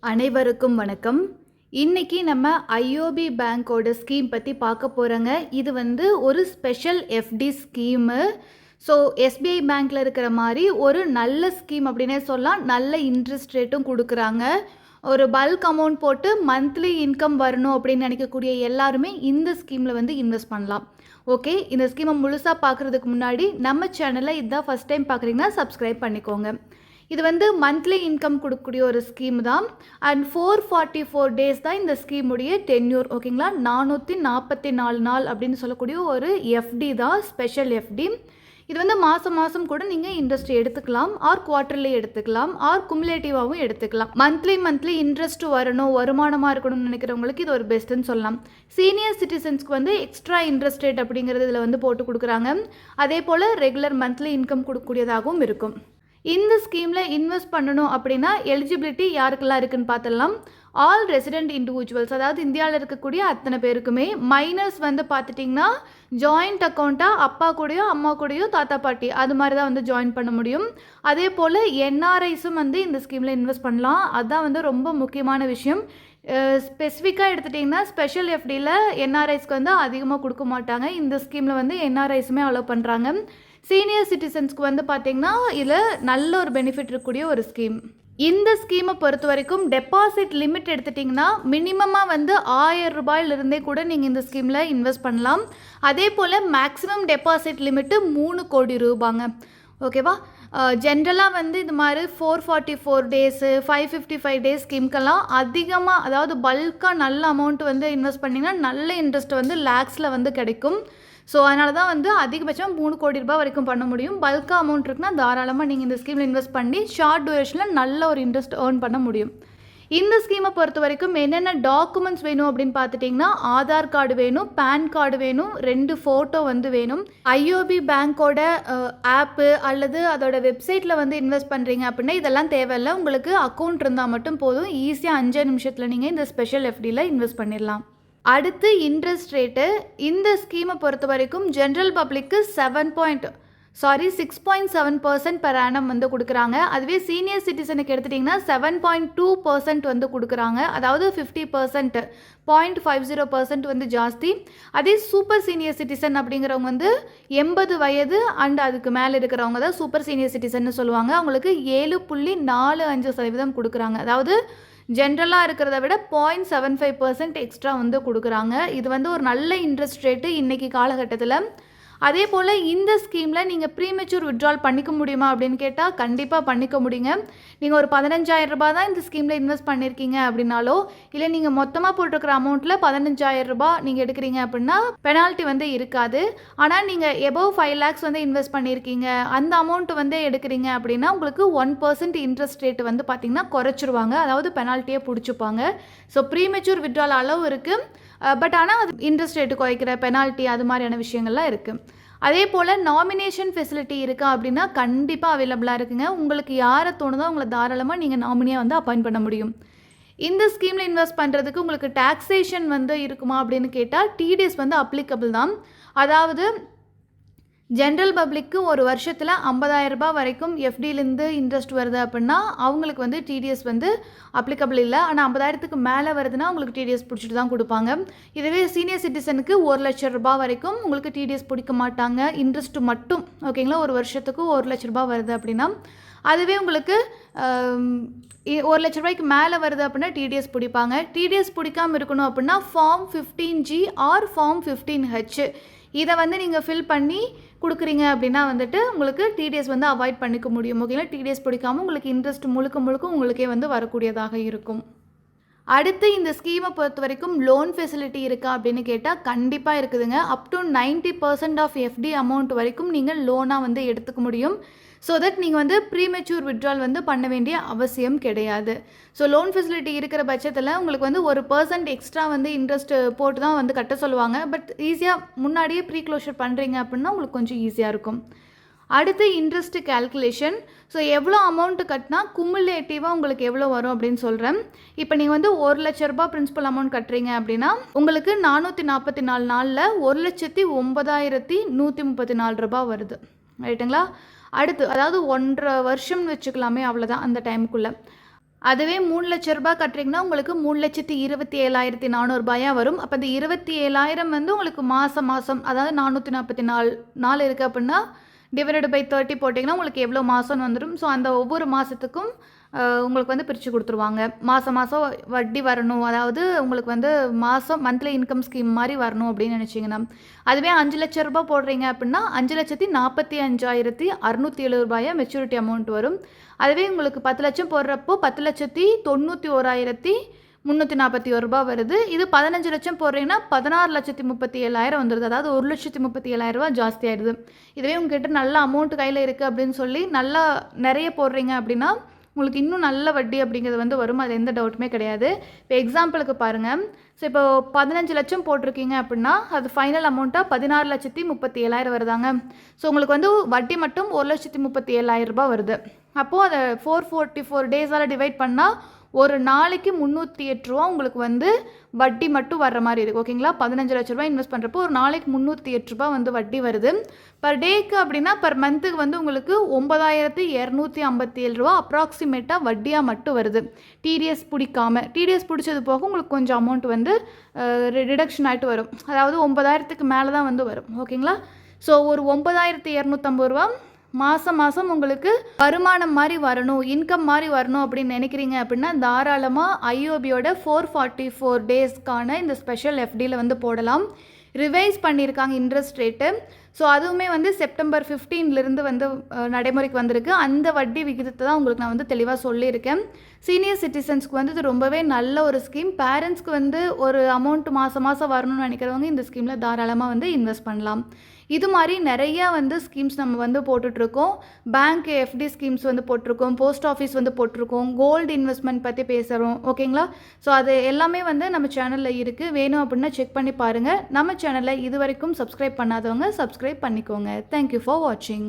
அனைவருக்கும் வணக்கம். இன்னைக்கு நம்ம ஐஓபி பேங்கோட ஸ்கீம் பற்றி பார்க்க போகிறோங்க. இது ஒரு special FD scheme. So SBI பேங்க்கில் இருக்கிற மாதிரி ஒரு நல்ல ஸ்கீம் அப்படின்னே சொல்லலாம். நல்ல இன்ட்ரெஸ்ட் ரேட்டும் கொடுக்குறாங்க. ஒரு பல்க் அமௌண்ட் போட்டு மந்த்லி இன்கம் வரணும் அப்படின்னு நினைக்கக்கூடிய எல்லாருமே இந்த ஸ்கீமில் இன்வெஸ்ட் பண்ணலாம். ஓகே, இந்த ஸ்கீமை முழுசாக பார்க்குறதுக்கு முன்னாடி நம்ம சேனலை இதுதான் ஃபஸ்ட் டைம் பார்க்குறீங்கன்னா சப்ஸ்கிரைப் பண்ணிக்கோங்க. இது மந்த்லி இன்கம் கொடுக்கக்கூடிய ஒரு ஸ்கீம் தான். அண்ட் 444 டேஸ் தான் இந்த ஸ்கீமுடைய டென்யூர். ஓகேங்களா, 444 நாள் அப்படின்னு சொல்லக்கூடிய ஒரு எஃப்டி தான், ஸ்பெஷல் எஃப்டி. இது மாதம் மாதம் கூட நீங்கள் இன்ட்ரெஸ்ட் எடுத்துக்கலாம், ஆர் குவார்ட்டர்லி எடுத்துக்கலாம், ஆர் குமுலேட்டிவாகவும் எடுத்துக்கலாம். மந்த்லி இன்ட்ரெஸ்ட் வரணும், வருமானமாக இருக்கணும்னு நினைக்கிறவங்களுக்கு இது ஒரு பெஸ்ட்டுன்னு சொல்லலாம். சீனியர் சிட்டிசன்ஸ்க்கு எக்ஸ்ட்ரா இன்ட்ரெஸ்ட் ரேட் அப்படிங்கிறது இதில் போட்டு கொடுக்குறாங்க. அதே போல் ரெகுலர் மந்த்லி இன்கம் கொடுக்கக்கூடியதாகவும் இருக்கும். இந்த ஸ்கீமில் இன்வெஸ்ட் பண்ணணும் அப்படின்னா எலிஜிபிலிட்டி யாருக்கெல்லாம் இருக்குன்னு பார்த்துடலாம். ஆல் ரெசிடென்ட் இண்டிவிஜுவல்ஸ், அதாவது இந்தியாவில் இருக்கக்கூடிய அத்தனை பேருக்குமே. மைனர்ஸ் பார்த்துட்டிங்கன்னா ஜாயிண்ட் அக்கௌண்ட்டாக அப்பா கூடயோ அம்மா கூடயோ தாத்தா பாட்டி அது மாதிரி தான் ஜாயின் பண்ண முடியும். அதே போல் என்ஆர்ஐஸும் இந்த ஸ்கீமில் இன்வெஸ்ட் பண்ணலாம். அதுதான் ரொம்ப முக்கியமான விஷயம். ஸ்பெசிஃபிக்காக எடுத்துட்டிங்கன்னா ஸ்பெஷல் எஃப்டியில் என்ஆர்ஐஸ்க்கு அதிகமாக கொடுக்க மாட்டாங்க. இந்த ஸ்கீமில் என்ஆர்ஐஸுமே அலோவ் பண்ணுறாங்க. சீனியர் சிட்டிசன்ஸ்க்கு பார்த்தீங்கன்னா இதில் நல்ல ஒரு பெனிஃபிட் இருக்கக்கூடிய ஒரு ஸ்கீம். இந்த ஸ்கீமை பொறுத்த வரைக்கும் டெபாசிட் லிமிட் எடுத்துட்டிங்கன்னா மினிமமாக 1000 ரூபாயிலிருந்தே கூட நீங்கள் இந்த ஸ்கீமில் இன்வெஸ்ட் பண்ணலாம். அதே போல் மேக்ஸிமம் டெபாசிட் லிமிட்டு 3 கோடி ரூபாங்க. ஓகேவா, ஜென்ரலாக இது மாதிரி 444 டேஸு 555 டேஸ் ஸ்கீம்க்கெல்லாம் அதிகமாக, அதாவது பல்காக நல்ல அமௌண்ட் இன்வெஸ்ட் பண்ணிங்கன்னா நல்ல இன்ட்ரெஸ்ட் லேக்ஸில் கிடைக்கும். ஸோ அதனால தான் அதிகபட்சம் 3 கோடி ரூபாய் வரைக்கும் பண்ண முடியும். பல்காக அமௌண்ட் இருக்குன்னா தாராளமாக நீங்கள் இந்த ஸ்கீமில் இன்வெஸ்ட் பண்ணி ஷார்ட் டியூரேஷனில் நல்ல ஒரு இன்ட்ரெஸ்ட் ஏர்ன் பண்ண முடியும். இந்த ஸ்கீமை பொறுத்த வரைக்கும் என்னென்ன டாக்குமெண்ட்ஸ் வேணும் அப்படின்னு பார்த்துட்டிங்கன்னா ஆதார் கார்டு வேணும், பேன் கார்டு வேணும், 2 ஃபோட்டோ வேணும். ஐஓபி பேங்க்கோட ஆப்பு அல்லது அதோட வெப்சைட்டில் இன்வெஸ்ட் பண்ணுறீங்க அப்படின்னா இதெல்லாம் தேவையில்லை. உங்களுக்கு அக்கௌண்ட் இருந்தால் மட்டும் போதும். ஈஸியாக 5 நிமிஷத்தில் நீங்கள் இந்த ஸ்பெஷல் எஃப்டியில் இன்வெஸ்ட் பண்ணிடலாம். அடுத்து இன்ட்ரெஸ்ட் ரேட்டு. இந்த ஸ்கீமை பொறுத்த வரைக்கும் ஜென்ரல் பப்ளிக்கு 6.7% பெர் ஆனம் கொடுக்குறாங்க. அதுவே சீனியர் சிட்டிசனுக்கு எடுத்துட்டிங்கன்னா 7.2% கொடுக்குறாங்க. அதாவது 50%, 0.50% ஜாஸ்தி. அதே சூப்பர் சீனியர் சிட்டிசன் அப்படிங்கிறவங்க 80 வயது அண்ட் அதுக்கு மேலே இருக்கிறவங்க தான் சூப்பர் சீனியர் சிட்டிசன் சொல்லுவாங்க. அவங்களுக்கு 7.45% கொடுக்குறாங்க. அதாவது ஜென்ரலாக இருக்கிறத விட 0.75% எக்ஸ்ட்ரா கொடுக்குறாங்க. இது ஒரு நல்ல இன்ட்ரெஸ்ட் ரேட்டு இன்றைக்கி காலகட்டத்தில். அதே போல் இந்த ஸ்கீமில் நீங்கள் ப்ரீமெச்சூர் விட்ரால் பண்ணிக்க முடியுமா அப்படின்னு கேட்டால் கண்டிப்பாக பண்ணிக்க முடியுங்க. நீங்கள் ஒரு 15,000 ரூபாய் தான் இந்த ஸ்கீமில் இன்வெஸ்ட் பண்ணியிருக்கீங்க அப்படின்னாலோ, இல்லை நீங்கள் மொத்தமாக போட்டிருக்கிற அமௌண்ட்டில் 15,000 ரூபாய் நீங்கள் எடுக்கிறீங்க அப்படின்னா பெனால்ட்டி இருக்காது. ஆனால் நீங்கள் எபோவ் 5 lakhs இன்வெஸ்ட் பண்ணியிருக்கீங்க, அந்த அமௌண்ட் எடுக்கிறீங்க அப்படின்னா உங்களுக்கு 1% இன்ட்ரெஸ்ட் ரேட்டு பார்த்தீங்கன்னா குறைச்சிருவாங்க. அதாவது பெனால்ட்டியை பிடிச்சிப்பாங்க. ஸோ ப்ரீமெச்சூர் விட்ரால் அளவு இருக்குது. பட் ஆனால் அது இன்ட்ரெஸ்ட் ரேட்டு குறைக்கிற பெனால்ட்டி அது மாதிரியான விஷயங்கள்லாம் இருக்குது. அதே போல் நாமினேஷன் ஃபெசிலிட்டி இருக்கா அப்படின்னா கண்டிப்பாக அவைலபிளாக இருக்குங்க. உங்களுக்கு யாரை தோணுதோ அவங்கள தாராளமாக நீங்கள் நாமினியாக அப்பாயிண்ட் பண்ண முடியும். இந்த ஸ்கீமில் இன்வெஸ்ட் பண்ணுறதுக்கு உங்களுக்கு டாக்ஸேஷன் இருக்குமா அப்படின்னு கேட்டால் டிடிஎஸ் அப்ளிகபிள் தான். அதாவது ஜென்ரல் பப்ளிக்கு ஒரு வருஷத்தில் 50,000 ரூபாய் வரைக்கும் எஃப்டிலேருந்து இன்ட்ரெஸ்ட் வருது அப்படின்னா அவங்களுக்கு டிடிஎஸ் அப்ளிகபிள் இல்லை. ஆனால் 50,000க்கு மேலே வருதுன்னா உங்களுக்கு டிடிஎஸ் பிடிச்சிட்டு தான் கொடுப்பாங்க. இதுவே சீனியர் சிட்டிசனுக்கு 1,00,000 ரூபாய் வரைக்கும் உங்களுக்கு டிடிஎஸ் பிடிக்க மாட்டாங்க. இன்ட்ரெஸ்ட் மட்டும். ஓகேங்களா, ஒரு வருஷத்துக்கு 1,00,000 ரூபாய் வருது அப்படின்னா. அதுவே உங்களுக்கு 1,00,000 ரூபாய்க்கு மேலே வருது அப்படின்னா டிடிஎஸ் பிடிப்பாங்க. டிடிஎஸ் பிடிக்காமல் இருக்கணும் அப்படின்னா form 15G R form 15H இதை நீங்கள் ஃபில் பண்ணி கொடுக்குறீங்க அப்படின்னா உங்களுக்கு டிடிஎஸ் அவாய்ட் பண்ணிக்க முடியும். ஓகேங்களா, டிடிஎஸ் பிடிக்காமல் உங்களுக்கு இன்ட்ரெஸ்ட் முழுக்க உங்களுக்கே வரக்கூடியதாக இருக்கும். அடுத்து இந்த ஸ்கீமை பொறுத்த வரைக்கும் லோன் ஃபெசிலிட்டி இருக்கா அப்படின்னு கேட்டால் கண்டிப்பாக இருக்குதுங்க. Up to 90% of FD amount வரைக்கும் நீங்கள் லோனாக எடுத்துக்க முடியும். ஸோ தட் நீங்கள் ப்ரீமெச்சூர் விட்ரால் பண்ண வேண்டிய அவசியம் கிடையாது. ஸோ லோன் ஃபெசிலிட்டி இருக்கிற பட்சத்தில் உங்களுக்கு 1% எக்ஸ்ட்ரா இன்ட்ரெஸ்ட் போட்டு தான் கட்ட சொல்லுவாங்க. பட் ஈஸியாக முன்னாடியே ப்ரீ க்ளோஷர் பண்ணுறீங்க அப்படின்னா உங்களுக்கு கொஞ்சம் ஈஸியாக இருக்கும். அடுத்து இன்ட்ரெஸ்ட் கேல்குலேஷன். ஸோ எவ்வளோ அமௌண்ட்டு கட்டினா குமுலேட்டிவாக உங்களுக்கு எவ்வளோ வரும் அப்படின்னு சொல்கிறேன். இப்போ நீங்கள் 1,00,000 ரூபாய் பிரின்சிபல் அமௌண்ட் கட்டுறீங்க அப்படின்னா உங்களுக்கு 444 நாளில் 1,09,134 ரூபாய் வருது. ரைட்டுங்களா? அடுத்து அதாவது 1.5 வருஷம்னு வச்சுக்கலாமே, அவ்வளோதான் அந்த டைமுக்குள்ளே. அதுவே 3,00,000 ரூபாய் கட்டுறீங்கன்னா உங்களுக்கு 3,27,400 வரும். அப்போ இந்த 27,000 வந்து உங்களுக்கு மாதம் அதாவது 444 நாள் இருக்குது அப்படின்னா டிவைடட் பை 30 போட்டிங்கன்னா உங்களுக்கு எவ்வளோ மாதம்னு வந்துடும். ஸோ அந்த ஒவ்வொரு மாதத்துக்கும் உங்களுக்கு வந்து பிரித்து கொடுத்துருவாங்க. மாதம் வட்டி வரணும், அதாவது உங்களுக்கு வந்து மந்த்லி இன்கம் ஸ்கீம் மாதிரி வரணும் அப்படின்னு நினச்சிங்கன்னா. அதுவே 5,00,000 ரூபாய் போடுறீங்க அப்படின்னா 5,45,670 ரூபாயா மெச்சூரிட்டி அமௌண்ட் வரும். அதுவே உங்களுக்கு 10 லட்சம் போடுறப்போ 10,91,341 ரூபாய் வருது. இது 15 லட்சம் போடுறீங்கன்னா 16,37,000 வந்துடுது. அதாவது 1,37,000 ரூபா ஜாஸ்தி ஆயிடுது. இதுவே உங்ககிட்ட நல்ல அமௌண்ட் கையில் இருக்குது அப்படின்னு சொல்லி நல்லா நிறைய போடுறீங்க அப்படின்னா உங்களுக்கு இன்னும் நல்ல வட்டி அப்படிங்கிறது வந்து வரும். அது எந்த டவுட்டுமே கிடையாது. இப்போ எக்ஸாம்பிளுக்கு பாருங்கள். ஸோ இப்போ 15 லட்சம் போட்டிருக்கீங்க அப்படின்னா அது ஃபைனல் அமௌண்ட்டாக 16,37,000 வருதாங்க. ஸோ உங்களுக்கு வந்து வட்டி மட்டும் 1,37,000 ரூபாய் வருது. அப்போது அதை 444 டேஸால் டிவைட் பண்ணால் ஒரு நாளைக்கு 308 ரூபா உங்களுக்கு வந்து வட்டி மட்டும் வர்ற மாதிரி இருக்குது. ஓகேங்களா? 15 லட்ச ரூபாய் இன்வெஸ்ட் பண்ணுறப்போ ஒரு நாளைக்கு 308 ரூபா வந்து வட்டி வருது. பர் டேக்கு அப்படின்னா பர் மந்த்துக்கு வந்து உங்களுக்கு 9,257 ரூபா அப்ராக்சிமேட்டாக வட்டியாக மட்டும் வருது. டிடிஎஸ் பிடிக்காமல். டிடிஎஸ் பிடிச்சது போக உங்களுக்கு கொஞ்சம் அமௌண்ட் வந்து ரிடக்ஷன் ஆகிட்டு வரும். அதாவது 9,000க்கு மேலே தான் வந்து வரும். ஓகேங்களா? ஸோ ஒரு 9,250 ரூபா மாதம் உங்களுக்கு வருமானம் மாதிரி வரணும், இன்கம் மாதிரி வரணும் அப்படின்னு நினைக்கிறீங்க அப்படின்னா தாராளமாக ஐஓபியோட 444 டேஸ்க்கான இந்த ஸ்பெஷல் எஃப்டியில் வந்து போடலாம். ரிவைஸ் பண்ணியிருக்காங்க இன்ட்ரெஸ்ட் ரேட்டு. ஸோ அதுவுமே வந்து செப்டம்பர் 15லேருந்து வந்து நடைமுறைக்கு வந்திருக்கு. அந்த வட்டி விகிதத்தை தான் உங்களுக்கு நான் வந்து தெளிவாக சொல்லியிருக்கேன். சீனியர் சிட்டிசன்ஸ்க்கு வந்து இது ரொம்பவே நல்ல ஒரு ஸ்கீம். பேரண்ட்ஸ்க்கு வந்து ஒரு அமௌண்ட் மாதம் வரணும்னு நினைக்கிறவங்க இந்த ஸ்கீமில் தாராளமாக வந்து இன்வெஸ்ட் பண்ணலாம். இது மாதிரி நிறையா வந்து ஸ்கீம்ஸ் நம்ம வந்து போட்டுட்ருக்கோம். பேங்க் எஃப்டி ஸ்கீம்ஸ் வந்து போட்டிருக்கோம், போஸ்ட் ஆஃபீஸ் வந்து போட்டிருக்கோம், கோல்டு இன்வெஸ்ட்மெண்ட் பற்றி பேசுகிறோம். ஓகேங்களா? ஸோ அது எல்லாமே வந்து நம்ம சேனலில் இருக்குது. வேணும் அப்படின்னா செக் பண்ணி பாருங்கள். நம்ம சேனலை இது வரைக்கும் சப்ஸ்கிரைப் பண்ணாதவங்க சப்ஸ்கிரைப் பண்ணிக்கோங்க. தேங்க்யூ ஃபார் வாட்சிங்.